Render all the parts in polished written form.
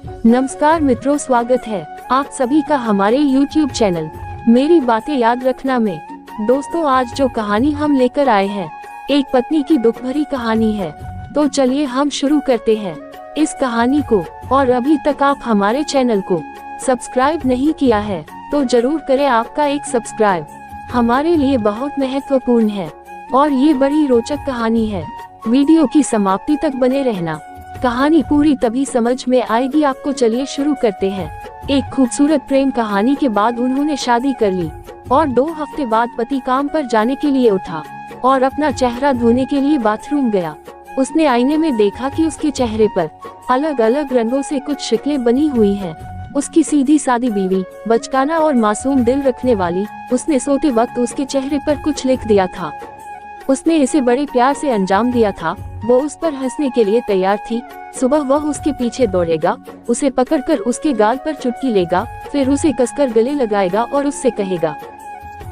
नमस्कार मित्रों, स्वागत है आप सभी का हमारे YouTube चैनल मेरी बातें याद रखना में। दोस्तों, आज जो कहानी हम लेकर आए हैं एक पत्नी की दुख भरी कहानी है। तो चलिए हम शुरू करते हैं इस कहानी को। और अभी तक आप हमारे चैनल को सब्सक्राइब नहीं किया है तो जरूर करें। आपका एक सब्सक्राइब हमारे लिए बहुत महत्वपूर्ण है और ये बड़ी रोचक कहानी है। वीडियो की समाप्ति तक बने रहना, कहानी पूरी तभी समझ में आएगी आपको। चलिए शुरू करते हैं। एक खूबसूरत प्रेम कहानी के बाद उन्होंने शादी कर ली और 2 हफ्ते बाद पति काम पर जाने के लिए उठा और अपना चेहरा धोने के लिए बाथरूम गया। उसने आईने में देखा कि उसके चेहरे पर अलग अलग रंगों से कुछ शिकलें बनी हुई हैं। उसकी सीधी सादी बीवी, बचकाना और मासूम दिल रखने वाली, उसने सोते वक्त उसके चेहरे पर कुछ लिख दिया था। उसने इसे बड़े प्यार से अंजाम दिया था। वो उस पर हंसने के लिए तैयार थी। सुबह वह उसके पीछे दौड़ेगा, उसे पकड़कर उसके गाल पर चुटकी लेगा, फिर उसे कसकर गले लगाएगा और उससे कहेगा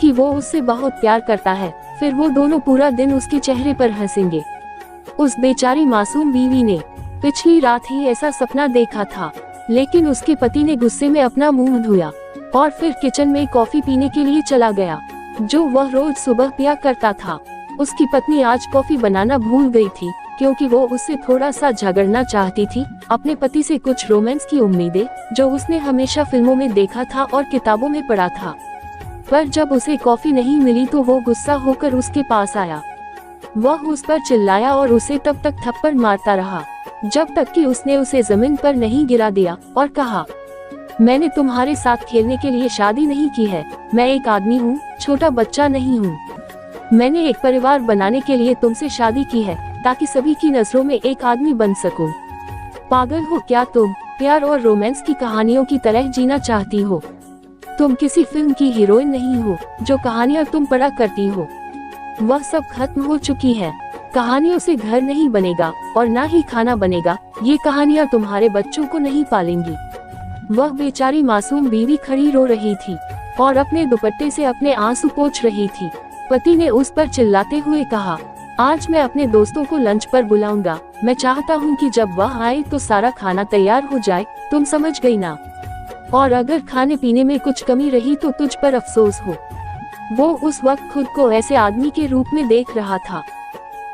कि वो उससे बहुत प्यार करता है। फिर वो दोनों पूरा दिन उसके चेहरे पर हंसेंगे। उस बेचारी मासूम बीवी ने पिछली रात ही ऐसा सपना देखा था, लेकिन उसके पति ने गुस्से में अपना मुंह धोया और फिर किचन में कॉफी पीने के लिए चला गया, जो वह रोज सुबह पिया करता था। उसकी पत्नी आज कॉफी बनाना भूल गई थी, क्योंकि वो उससे थोड़ा सा झगड़ना चाहती थी। अपने पति से कुछ रोमांस की उम्मीदें, जो उसने हमेशा फिल्मों में देखा था और किताबों में पढ़ा था। पर जब उसे कॉफी नहीं मिली तो वो गुस्सा होकर उसके पास आया। वह उस पर चिल्लाया और उसे तब तक थप्पड़ मारता रहा जब तक कि उसने उसे जमीन पर नहीं गिरा दिया और कहा, मैंने तुम्हारे साथ खेलने के लिए शादी नहीं की है। मैं एक आदमी हूँ, छोटा बच्चा नहीं हूँ। मैंने एक परिवार बनाने के लिए तुमसे शादी की है, ताकि सभी की नजरों में एक आदमी बन सकूं। पागल हो क्या तुम? प्यार और रोमांस की कहानियों की तरह जीना चाहती हो? तुम किसी फिल्म की हीरोइन नहीं हो जो कहानियां तुम पढ़ा करती हो। वह सब खत्म हो चुकी है। कहानियों से घर नहीं बनेगा और ना ही खाना बनेगा। ये कहानियां तुम्हारे बच्चों को नहीं पालेंगी। वह बेचारी मासूम बीवी खड़ी रो रही थी और अपने दुपट्टे से अपने आंसू पोंछ रही थी। पति ने उस पर चिल्लाते हुए कहा, आज मैं अपने दोस्तों को लंच पर बुलाऊंगा। मैं चाहता हूँ कि जब वह आए तो सारा खाना तैयार हो जाए। तुम समझ गई ना? और अगर खाने पीने में कुछ कमी रही तो तुझ पर अफसोस हो। वो उस वक्त खुद को ऐसे आदमी के रूप में देख रहा था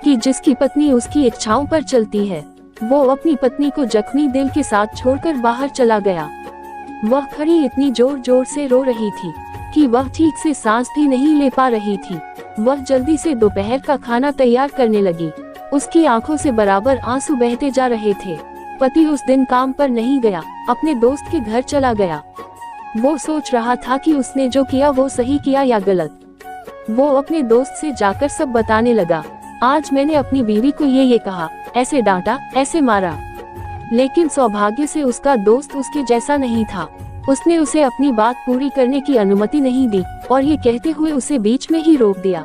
कि जिसकी पत्नी उसकी इच्छाओं पर चलती है। वो अपनी पत्नी को जख्मी दिल के साथ छोड़कर बाहर चला गया। वह खड़ी इतनी जोर जोर से रो रही थी कि वह ठीक से सांस भी नहीं ले पा रही थी। वह जल्दी से दोपहर का खाना तैयार करने लगी। उसकी आंखों से बराबर आंसू बहते जा रहे थे। पति उस दिन काम पर नहीं गया, अपने दोस्त के घर चला गया। वो सोच रहा था कि उसने जो किया वो सही किया या गलत। वो अपने दोस्त से जाकर सब बताने लगा। आज मैंने अपनी बीवी को ये कहा, ऐसे डांटा, ऐसे मारा। लेकिन सौभाग्य से उसका दोस्त उसके जैसा नहीं था। उसने उसे अपनी बात पूरी करने की अनुमति नहीं दी और ये कहते हुए उसे बीच में ही रोक दिया।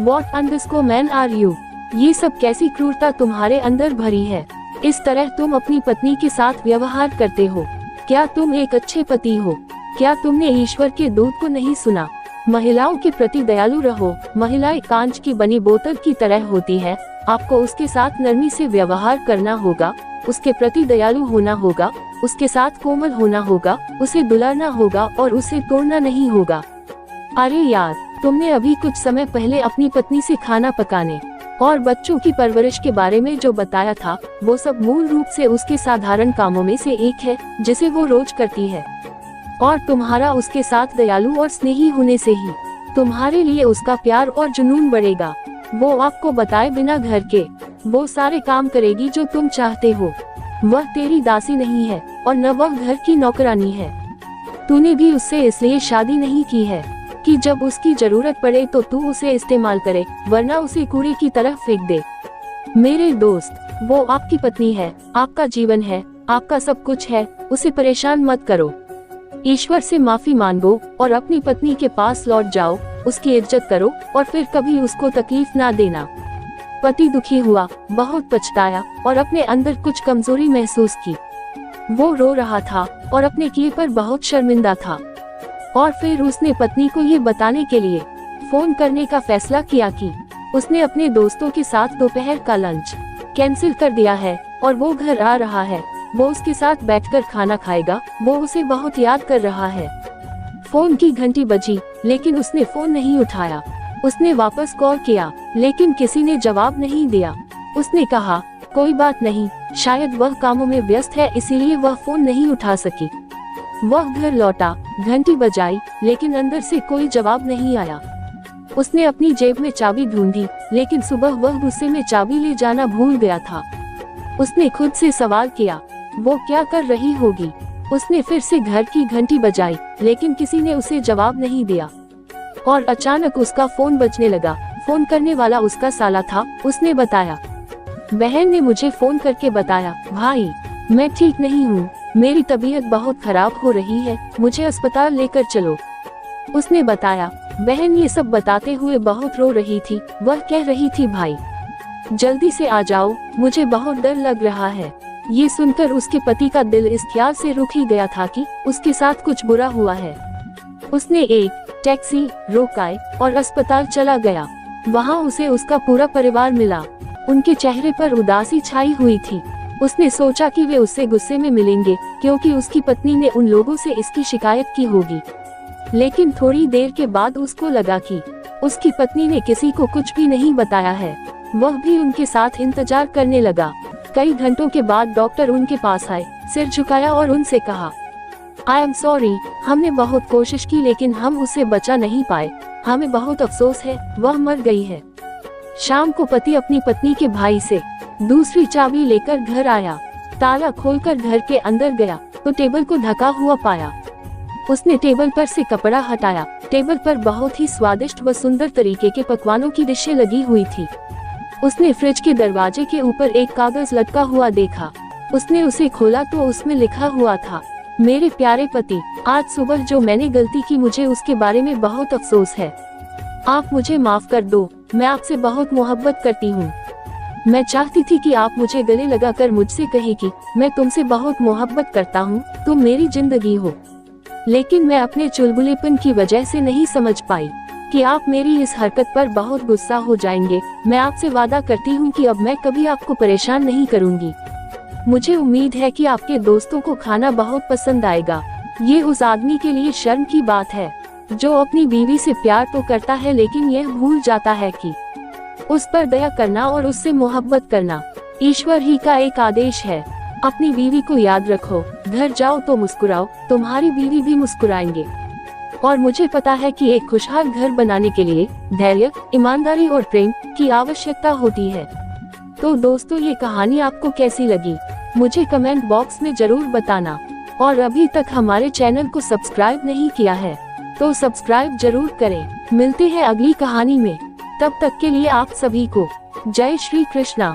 What undisco man are you? ये सब कैसी क्रूरता तुम्हारे अंदर भरी है? इस तरह तुम अपनी पत्नी के साथ व्यवहार करते हो? क्या तुम एक अच्छे पति हो? क्या तुमने ईश्वर के दूत को नहीं सुना? महिलाओं के प्रति दयालु रहो। महिलाएं कांच की बनी बोतल की तरह होती है। आपको उसके साथ नरमी से व्यवहार करना होगा, उसके प्रति दयालु होना होगा, उसके साथ कोमल होना होगा, उसे दुलारना होगा और उसे तोड़ना नहीं होगा। अरे यार, तुमने अभी कुछ समय पहले अपनी पत्नी से खाना पकाने और बच्चों की परवरिश के बारे में जो बताया था, वो सब मूल रूप से उसके साधारण कामों में से एक है जिसे वो रोज करती है। और तुम्हारा उसके साथ दयालु और स्नेही होने से ही तुम्हारे लिए उसका प्यार और जुनून बढ़ेगा। वो आपको बताए बिना घर के वो सारे काम करेगी जो तुम चाहते हो। वह तेरी दासी नहीं है और न वह घर की नौकरानी है। तूने भी उससे इसलिए शादी नहीं की है कि जब उसकी जरूरत पड़े तो तू उसे इस्तेमाल करे, वरना उसे कूड़े की तरह फेंक दे। मेरे दोस्त, वो आपकी पत्नी है, आपका जीवन है, आपका सब कुछ है। उसे परेशान मत करो। ईश्वर से माफी मांगो और अपनी पत्नी के पास लौट जाओ। उसकी इज्जत करो और फिर कभी उसको तकलीफ ना देना। पति दुखी हुआ, बहुत पछताया और अपने अंदर कुछ कमजोरी महसूस की। वो रो रहा था और अपने किए पर बहुत शर्मिंदा था। और फिर उसने पत्नी को ये बताने के लिए फोन करने का फैसला किया कि उसने अपने दोस्तों के साथ दोपहर का लंच कैंसिल कर दिया है और वो घर आ रहा है। वो उसके साथ बैठकर खाना खाएगा, वो उसे बहुत याद कर रहा है। फोन की घंटी बजी, लेकिन उसने फोन नहीं उठाया। उसने वापस कॉल किया, लेकिन किसी ने जवाब नहीं दिया। उसने कहा, कोई बात नहीं, शायद वह कामों में व्यस्त है इसीलिए वह फोन नहीं उठा सकी। वह घर लौटा, घंटी बजाई, लेकिन अंदर से कोई जवाब नहीं आया। उसने अपनी जेब में चाबी ढूंढी, लेकिन सुबह वह गुस्से में चाबी ले जाना भूल गया था। उसने खुद से सवाल किया, वो क्या कर रही होगी। उसने फिर से घर की घंटी बजाई, लेकिन किसी ने उसे जवाब नहीं दिया। और अचानक उसका फोन बजने लगा। फोन करने वाला उसका साला था। उसने बताया, बहन ने मुझे फोन करके बताया, भाई मैं ठीक नहीं हूँ, मेरी तबीयत बहुत खराब हो रही है, मुझे अस्पताल लेकर चलो। उसने बताया। बहन ये सब बताते हुए बहुत रो रही थी। वह कह रही थी, भाई जल्दी से आ जाओ, मुझे बहुत डर लग रहा है। ये सुनकर उसके पति का दिल इस ख्याल से रुक ही गया था कि उसके साथ कुछ बुरा हुआ है। उसने एक टैक्सी रोकाई और अस्पताल चला गया। वहाँ उसे उसका पूरा परिवार मिला। उनके चेहरे पर उदासी छाई हुई थी। उसने सोचा कि वे उससे गुस्से में मिलेंगे, क्योंकि उसकी पत्नी ने उन लोगों से इसकी शिकायत की होगी। लेकिन थोड़ी देर के बाद उसको लगा कि उसकी पत्नी ने किसी को कुछ भी नहीं बताया है। वह भी उनके साथ इंतजार करने लगा। कई घंटों के बाद डॉक्टर उनके पास आए, सिर झुकाया और उनसे कहा, आई एम सॉरी, हमने बहुत कोशिश की लेकिन हम उसे बचा नहीं पाए। हमें बहुत अफसोस है, वह मर गई है। शाम को पति अपनी पत्नी के भाई से दूसरी चाबी लेकर घर आया। ताला खोलकर घर के अंदर गया तो टेबल को ढका हुआ पाया। उसने टेबल पर से कपड़ा हटाया। टेबल पर बहुत ही स्वादिष्ट व सुंदर तरीके के पकवानों की डिशें लगी हुई थी। उसने फ्रिज के दरवाजे के ऊपर एक कागज लटका हुआ देखा। उसने उसे खोला तो उसमें लिखा हुआ था, मेरे प्यारे पति, आज सुबह जो मैंने गलती की मुझे उसके बारे में बहुत अफसोस है। आप मुझे माफ कर दो, मैं आपसे बहुत मोहब्बत करती हूँ। मैं चाहती थी कि आप मुझे गले लगाकर मुझसे कहें कि मैं तुमसे बहुत मोहब्बत करता हूँ, तुम मेरी जिंदगी हो। लेकिन मैं अपने चुलबुलेपन की वजह से नहीं समझ पाई कि आप मेरी इस हरकत पर बहुत गुस्सा हो जाएंगे। मैं आपसे वादा करती हूँ कि अब मैं कभी आपको परेशान नहीं करूँगी। मुझे उम्मीद है कि आपके दोस्तों को खाना बहुत पसंद आएगा। ये उस आदमी के लिए शर्म की बात है जो अपनी बीवी से प्यार तो करता है लेकिन यह भूल जाता है कि उस पर दया करना और उससे मोहब्बत करना ईश्वर ही का एक आदेश है। अपनी बीवी को याद रखो, घर जाओ तो मुस्कुराओ, तुम्हारी बीवी भी मुस्कुराएंगे। और मुझे पता है कि एक खुशहाल घर बनाने के लिए धैर्य, ईमानदारी और प्रेम की आवश्यकता होती है। तो दोस्तों, ये कहानी आपको कैसी लगी मुझे कमेंट बॉक्स में जरूर बताना। और अभी तक हमारे चैनल को सब्सक्राइब नहीं किया है तो सब्सक्राइब जरूर करें। मिलते हैं अगली कहानी में, तब तक के लिए आप सभी को जय श्री कृष्णा।